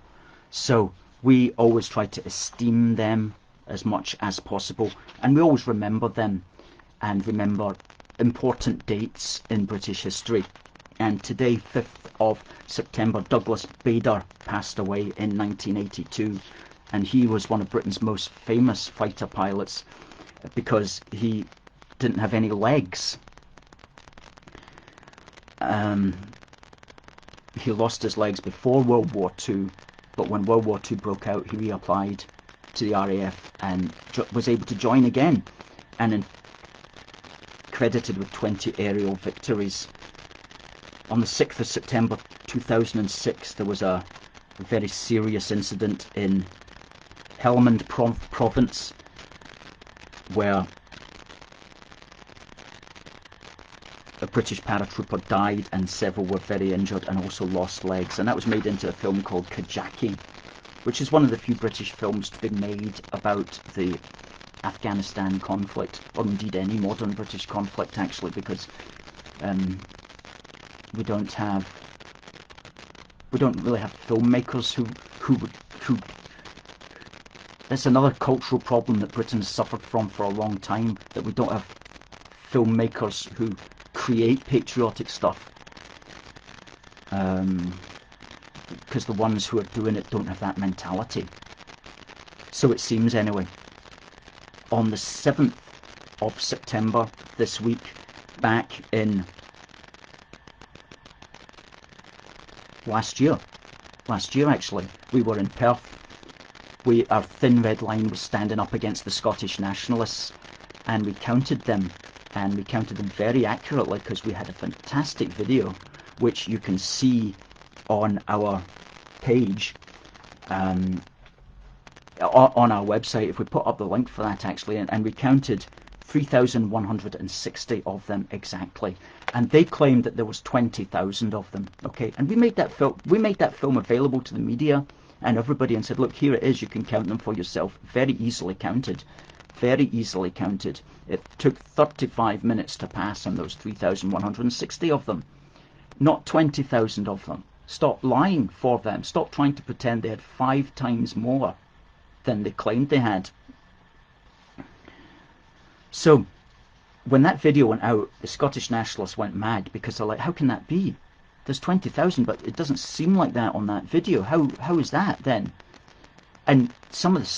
Speaker 1: So we always try to esteem them as much as possible, and we always remember them and remember important dates in British history. And today, 5th of September, Douglas Bader passed away in 1982, and he was one of Britain's most famous fighter pilots because he didn't have any legs. He lost his legs before World War II, but when World War II broke out, he reapplied to the RAF and was able to join again, and credited with 20 aerial victories. On the 6th of September 2006, there was a very serious incident in Helmand province where a British paratrooper died and several were very injured and also lost legs, and that was made into a film called Kajaki, which is one of the few British films to be made about the Afghanistan conflict, or indeed any modern British conflict actually, because we don't really have filmmakers who that's another cultural problem that Britain has suffered from for a long time, that we don't have filmmakers who create patriotic stuff, because the ones who are doing it don't have that mentality. So it seems anyway. On the 7th of September this week, back in last year actually, we were in Perth. Our thin red line was standing up against the Scottish nationalists, and we counted them, and we counted them very accurately because we had a fantastic video which you can see on our page, on our website, if we put up the link for that actually, and we counted 3,160 of them exactly, and they claimed that there was 20,000 of them. Okay, and we made that film available to the media and everybody, and said, look, here it is, you can count them for yourself. Very easily counted. It took 35 minutes to pass on those 3,160 of them, not 20,000 of them. Stop lying for them. Stop trying to pretend they had 5 times more than they claimed they had. So when that video went out, the Scottish nationalists went mad, because they're like, how can that be? There's 20,000, but it doesn't seem like that on that video. How is that then? And some of the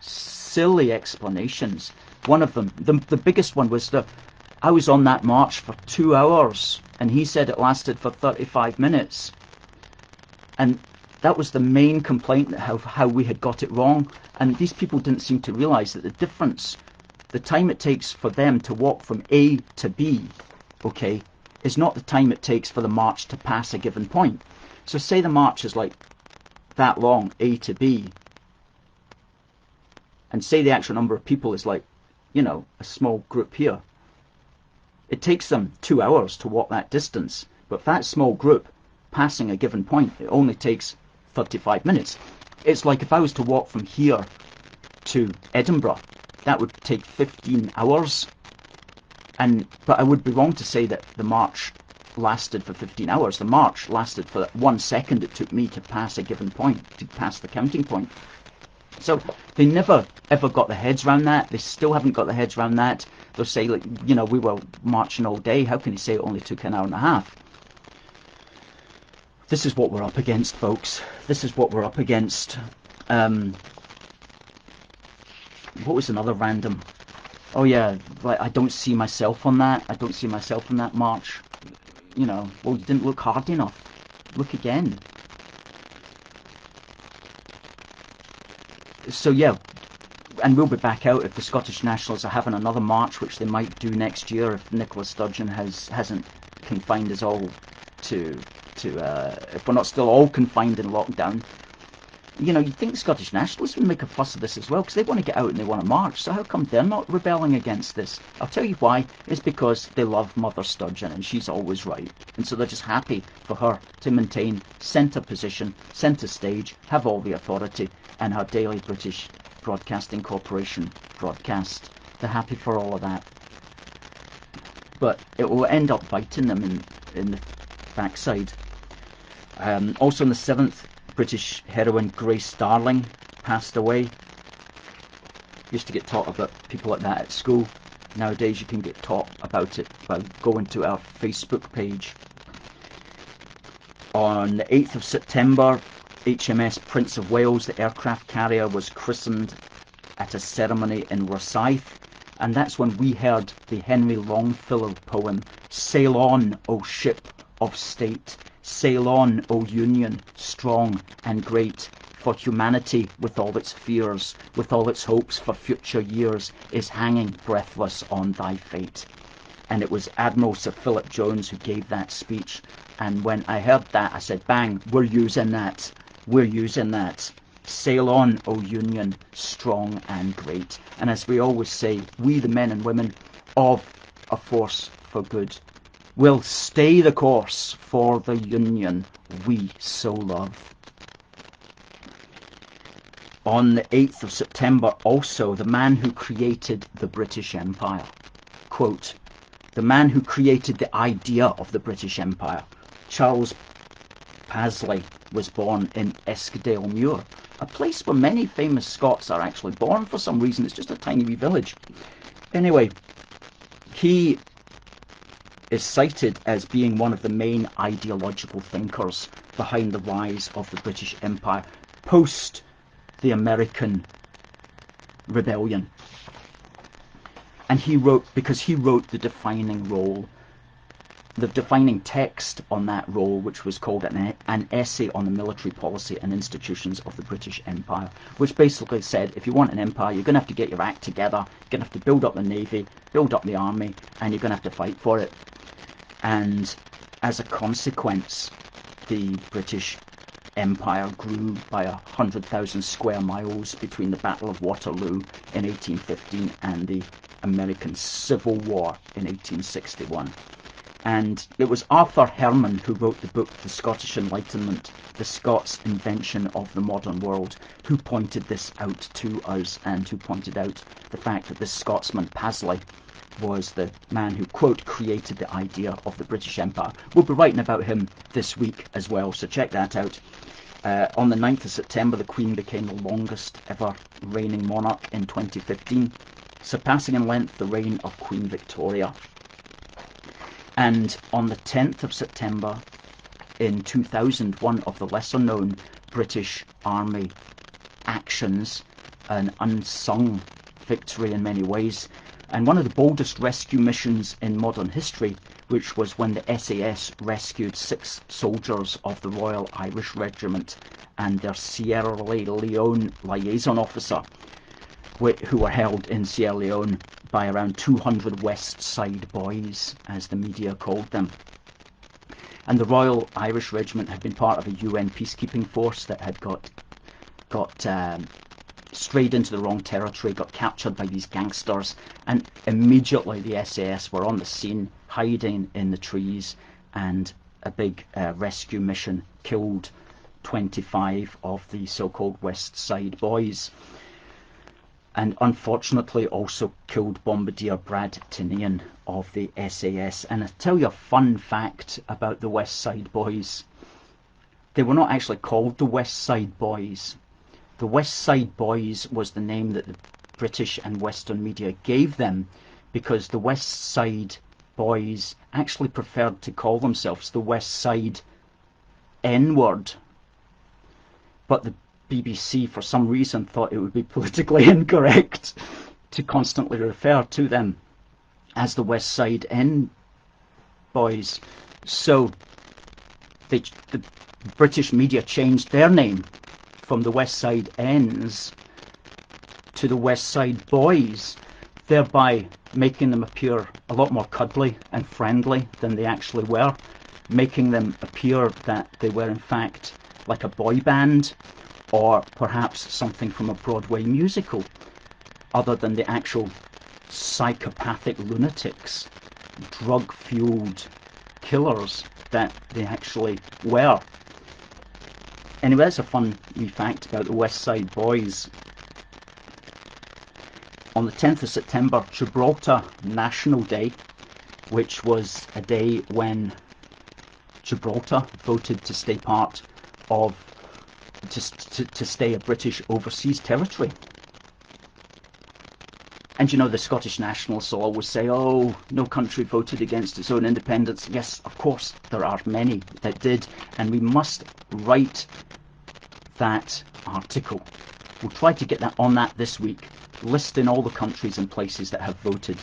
Speaker 1: silly explanations. One of them, the biggest one, was that I was on that march for 2 hours, and he said it lasted for 35 minutes. And that was the main complaint, how we had got it wrong. And these people didn't seem to realise that the difference, the time it takes for them to walk from A to B, okay, is not the time it takes for the march to pass a given point. So say the march is like that long, A to B, and say the actual number of people is like, you know, a small group here. It takes them 2 hours to walk that distance, but that small group passing a given point, it only takes 35 minutes. It's like if I was to walk from here to Edinburgh, that would take 15 hours. But I would be wrong to say that the march lasted for 15 hours. The march lasted for 1 second it took me to pass a given point, to pass the counting point. So they never ever got their heads around that. They still haven't got their heads around that. They'll say, like, you know, we were marching all day. How can you say it only took an hour and a half? This is what we're up against, folks. This is what we're up against. What was another random? Oh yeah, like, I don't see myself on that. I don't see myself on that march. You know, well, you didn't look hard enough. Look again. So yeah, and we'll be back out if the Scottish Nationals are having another march, which they might do next year if Nicola Sturgeon hasn't confined us all to if we're not still all confined in lockdown. You know, you'd think Scottish nationalists would make a fuss of this as well, because they want to get out and they want to march. So how come they're not rebelling against this? I'll tell you why. It's because they love Mother Sturgeon and she's always right. And so they're just happy for her to maintain centre position, centre stage, have all the authority, and her daily British Broadcasting Corporation broadcast. They're happy for all of that. But it will end up biting them in the backside. Also on the 7th, British heroine Grace Darling passed away. Used to get taught about people like that at school. Nowadays you can get taught about it by going to our Facebook page. On the 8th of September, HMS Prince of Wales, the aircraft carrier, was christened at a ceremony in Rosyth, and that's when we heard the Henry Longfellow poem, "Sail on, O ship of state, sail on, O Union, strong and great, for humanity with all its fears, with all its hopes for future years, is hanging breathless on thy fate." And it was Admiral Sir Philip Jones who gave that speech, and when I heard that I said, bang, we're using that. We're using that. Sail on, O Union, strong and great. And as we always say, we the men and women of a force for good will stay the course for the Union we so love. On the 8th of September also, the man who created the British Empire, quote, the man who created the idea of the British Empire, Charles Pasley, was born in Eskdalemuir, a place where many famous Scots are actually born for some reason. It's just a tiny wee village. Anyway, he is cited as being one of the main ideological thinkers behind the rise of the British Empire post the American Rebellion. And he wrote, because he wrote the defining role, the defining text on that role, which was called an essay on the military policy and institutions of the British Empire, which basically said, if you want an empire, you're going to have to get your act together, you're going to have to build up the navy, build up the army, and you're going to have to fight for it. And as a consequence, the British Empire grew by 100,000 square miles between the Battle of Waterloo in 1815 and the American Civil War in 1861. And it was Arthur Herman who wrote the book The Scottish Enlightenment, the Scots' invention of the modern world, who pointed this out to us, and who pointed out the fact that this Scotsman, Pasley, was the man who, quote, created the idea of the British Empire. We'll be writing about him this week as well, so check that out. On the 9th of September, the Queen became the longest ever reigning monarch in 2015, surpassing in length the reign of Queen Victoria. And on the 10th of September in 2000, one of the lesser known British Army actions, an unsung victory in many ways, and one of the boldest rescue missions in modern history, which was when the SAS rescued 6 soldiers of the Royal Irish Regiment and their Sierra Leone liaison officer, who were held in Sierra Leone by around 200 West Side Boys, as the media called them. And the Royal Irish Regiment had been part of a UN peacekeeping force that had got strayed into the wrong territory, got captured by these gangsters, and immediately the SAS were on the scene, hiding in the trees, and a big rescue mission killed 25 of the so-called West Side Boys, and unfortunately also killed Bombardier Brad Tinian of the SAS. And I'll tell you a fun fact about the West Side Boys. They were not actually called the West Side Boys. The West Side Boys was the name that the British and Western media gave them because the West Side Boys actually preferred to call themselves the West Side N-word. But the BBC, for some reason, thought it would be politically incorrect to constantly refer to them as the West Side N Boys. So the British media changed their name from the West Side N's to the West Side Boys, thereby making them appear a lot more cuddly and friendly than they actually were, making them appear that they were in fact like a boy band, or perhaps something from a Broadway musical, other than the actual psychopathic lunatics, drug-fueled killers that they actually were. Anyway, that's a fun wee fact about the West Side Boys. on the 10th of September, Gibraltar National Day, which was a day when Gibraltar voted to stay part of, to stay a British overseas territory. And you know, the Scottish nationalists will always say, oh, no country voted against its own independence. Yes, of course, there are many that did, and we must write that article. We'll try to get that on that this week, listing all the countries and places that have voted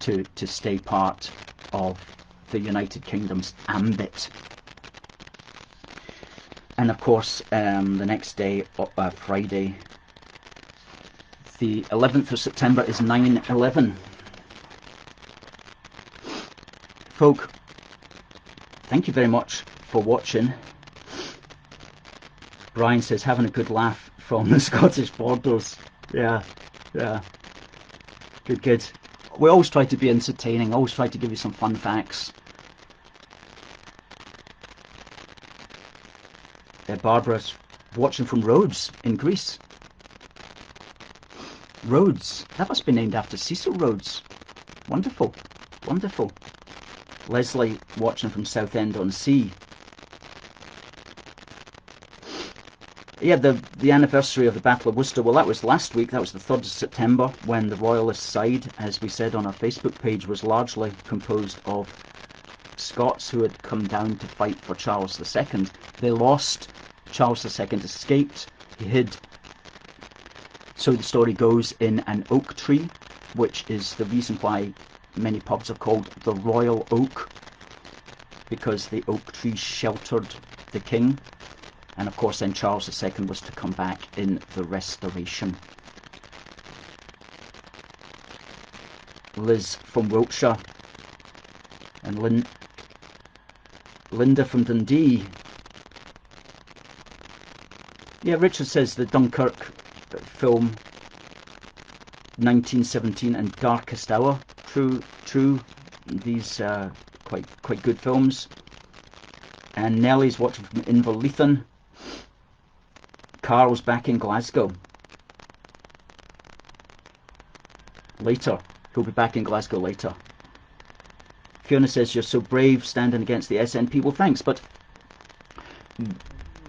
Speaker 1: to stay part of the United Kingdom's ambit. And of course, the next day, Friday, the 11th of September, is 9/11. Folk, thank you very much for watching. Brian says, having a good laugh from the Scottish borders. Yeah. Good. We always try to be entertaining, always try to give you some fun facts. Barbara's watching from Rhodes in Greece. Rhodes, that must be named after Cecil Rhodes. Wonderful. Leslie watching from Southend-on-Sea. Yeah, the anniversary of the Battle of Worcester, well, that was last week. That was the 3rd of September, when the Royalist side, as we said on our Facebook page, was largely composed of Scots who had come down to fight for Charles II. They lost. Charles II escaped. He hid, so the story goes, in an oak tree, which is the reason why many pubs are called the Royal Oak, because the oak tree sheltered the king. And of course then Charles II was to come back in the Restoration. Liz from Wiltshire, and Linda from Dundee. Yeah, Richard says the Dunkirk film 1917 and Darkest Hour. True. These quite good films. And Nellie's watching from Inverleithen. Carl's back in Glasgow. Later. He'll be back in Glasgow later. Fiona says, you're so brave standing against the SNP. Well, thanks, but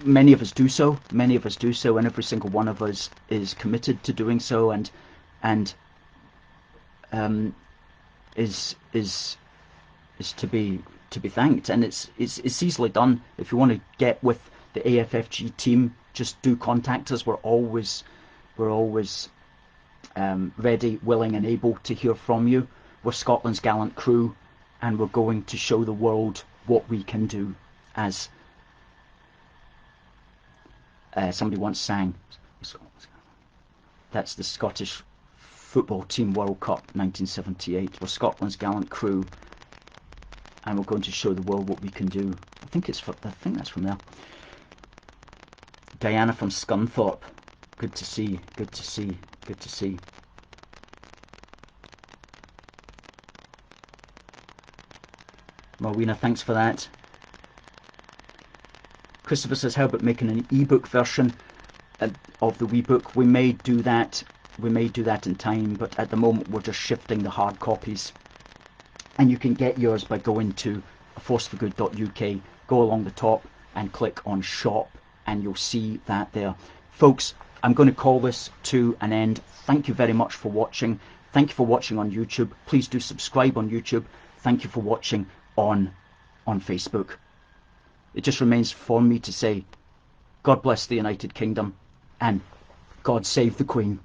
Speaker 1: many of us do so, and every single one of us is committed to doing so, and is to be thanked. And it's easily done. If you want to get with the AFFG team, just do contact us. We're always ready, willing and able to hear from you. We're Scotland's gallant crew, and we're going to show the world what we can do. As somebody once sang, that's the Scottish Football Team World Cup 1978. We're Scotland's gallant crew, and we're going to show the world what we can do. I think that's from there. Diana from Scunthorpe, good to see. Marwina, thanks for that. Christopher says, how about making an ebook version of the wee book? We may do that in time, but at the moment we're just shifting the hard copies. And you can get yours by going to aforceforgood.uk, go along the top and click on shop, and you'll see that there. Folks, I'm going to call this to an end. Thank you very much for watching. Thank you for watching on YouTube. Please do subscribe on YouTube. Thank you for watching on Facebook. It just remains for me to say, God bless the United Kingdom, and God save the Queen.